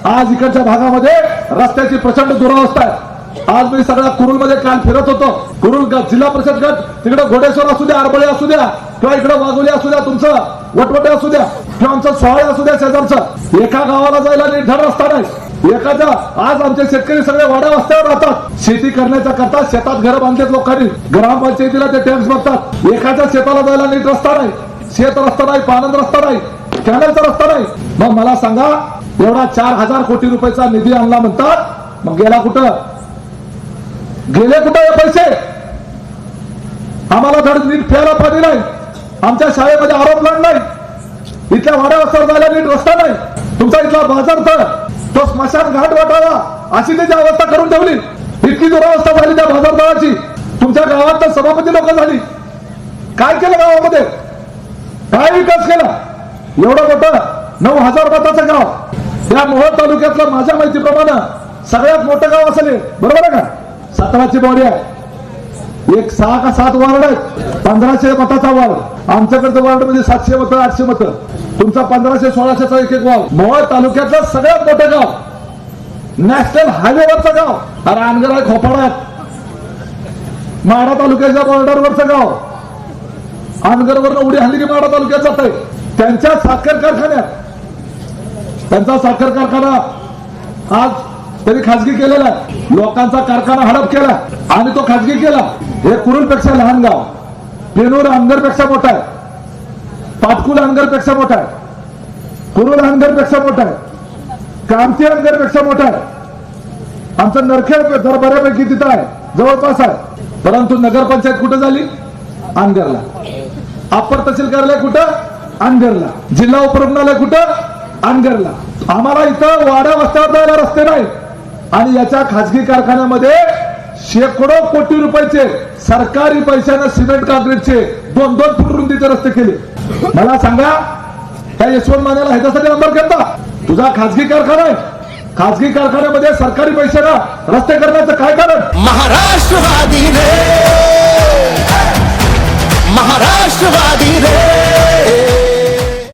आज इकडच्या भागामध्ये रस्त्याची प्रचंड दुरावस्था आहे। आज मी सगळ्या कुरुल मध्ये काल फिरत होतो। कुरुल जिल्हा परिषद गट तिकडे घोडेश्वर असू द्या, आरबळे असू द्या, किंवा इकडे वाघोली असू द्या, तुमचं वटवटे असू द्या, किंवा आमचं सोहळे असू द्या, शेजारचं एका गावाला जायला निर्धार रस्ता नाही। एखादा आज आमचे शेतकरी सगळे वाड्या वस्त्यावर राहतात, शेती करण्याच्या करता शेतात घर बांधलेत लोकांनी, ग्रामपंचायतीला ते टॅक्स भरतात। एखाद्या शेताला जायला नीट रस्ता नाही, शेत रस्ता नाही, पाणंद रस्ता नाही, कॅनलचा रस्ता नाही। मग मला सांगा, एवढा 4000 कोटी रुपयाचा निधी आणला म्हणतात, मग गेला कुठं? गेले कुठे हे पैसे? आम्हाला धड नीट प्यायला पाणी नाही, आमच्या शाळेमध्ये आरोप नाही, इथल्या वाड्या वस्त्यावर जायला नीट रस्ता नाही, तुमचा इथला बाजार तर तो स्मशान घाट वाटावा अशी त्याची अवस्था करून ठेवली। इतकी दुरावस्था झाली त्या बाजारतळाची। तुमच्या गावात तर सभापती लोक झाली, काय केलं गावामध्ये? काय विकास केला? एवढं मोठं 9000 मताचं गाव, त्या मोहोळ तालुक्यातलं माझ्या माहितीप्रमाणे सगळ्यात मोठं गाव असेल, बरोबर आहे का? 17ची बॉडी आहे, एक 6 का 7 वार्ड आहेत, 1500 मताचा वार्ड। आमच्याकडचं वार्ड म्हणजे 700 मतं, 800 मतं, तुमचा 1500 1600चा एक वार्ड। मोहोळ तालुक्यातलं सगळ्यात मोठं गाव, नॅशनल हायवेवरचं गाव, रानगर आहे, खोपाडा आहे, माढा तालुक्याच्या बॉर्डरवरचं गाव, अनगरवरनं उडी हल्ली की माढा तालुक्यात जात आहे। त्यांच्या साखर कारखान्यात, त्यांचा साखर कारखाना आज त्यांनी खाजगी केलेला आहे, लोकांचा कारखाना हडप केला आणि तो खाजगी केला। हे कुरुल पेक्षा लहान गाव, पेनूर अनगर पेक्षा मोठा आहे, पाटकुल अनगर पेक्षा मोठा आहे, कुरुल अनगर पेक्षा मोठा आहे, कामती अनगर पेक्षा मोठा आहे, आमचं नरखेड जर बऱ्यापैकी तिथं आहे, जवळपास आहे। परंतु नगरपंचायत कुठं झाली? अनगरला। अप्पर तहसील कार्यालय कुठं? अनगरला। जिल्हा उपरुग्णालय कुठं? अनगरला। आम्हाला इथं वाड्या वस्त्यावर जायला रस्ते नाही, आणि याच्या खाजगी कारखान्यामध्ये शेकडो कोटी रुपयाचे सरकारी पैशाने सिमेंट काँक्रीटचे 2-2 फूट रुंदीचे रस्ते केले। मला सांगा, त्या यशवंत मानेला ह्याच्यासाठी नंबर घेतला? तुझा खाजगी कारखाना आहे, खाजगी कारखान्यामध्ये सरकारी पैशाने रस्ते करण्याचं काय कारण? महाराष्ट्रवादी